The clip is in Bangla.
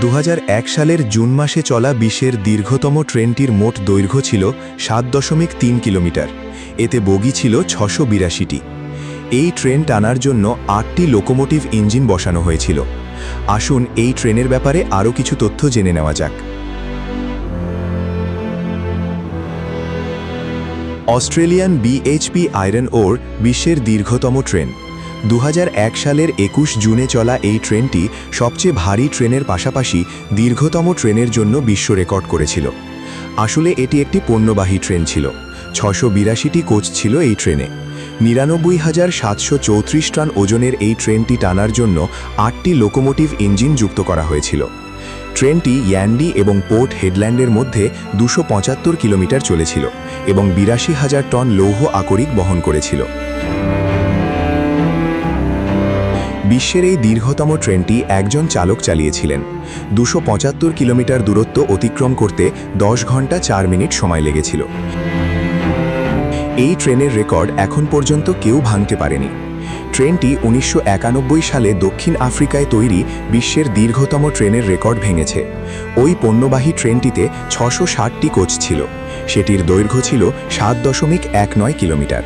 2001 সালের জুন মাসে চলা বিশ্বের দীর্ঘতম ট্রেনটির মোট দৈর্ঘ্য ছিল 7.3 কিলোমিটার। এতে বগি ছিল 682টি। এই ট্রেন টানার জন্য 8টি লোকোমোটিভ ইঞ্জিন বসানো হয়েছিল। আসুন এই ট্রেনের ব্যাপারে আরও কিছু তথ্য জেনে নেওয়া যাক। অস্ট্রেলিয়ান বিএইচপি আয়রন ওর বিশ্বের দীর্ঘতম ট্রেন। 2001 সালের 21 জুনে চলা এই ট্রেনটি সবচেয়ে ভারী ট্রেনের পাশাপাশি দীর্ঘতম ট্রেনের জন্য বিশ্ব রেকর্ড করেছিল। আসলে এটি একটি পণ্যবাহী ট্রেন ছিল। 682টি কোচ ছিল এই ট্রেনে। 99,734 টন ওজনের এই ট্রেনটি টানার জন্য 8টি লোকোমোটিভ ইঞ্জিন যুক্ত করা হয়েছিল। ট্রেনটি ইয়ান্ডি এবং পোর্ট হেডল্যান্ডের মধ্যে 275 কিলোমিটার চলেছিল এবং 82,000 টন লৌহ আকরিক বহন করেছিল। বিশ্বের এই দীর্ঘতম ট্রেনটি একজন চালক চালিয়েছিলেন। 275 কিলোমিটার দূরত্ব অতিক্রম করতে 10 ঘন্টা 4 মিনিট সময় লেগেছিল। এই ট্রেনের রেকর্ড এখন পর্যন্ত কেউ ভাঙতে পারেনি। ট্রেনটি 1991 সালে দক্ষিণ আফ্রিকায় তৈরি বিশ্বের দীর্ঘতম ট্রেনের রেকর্ড ভেঙেছে। ওই পণ্যবাহী ট্রেনটিতে 660টি কোচ ছিল। সেটির দৈর্ঘ্য ছিল 7.19 কিলোমিটার।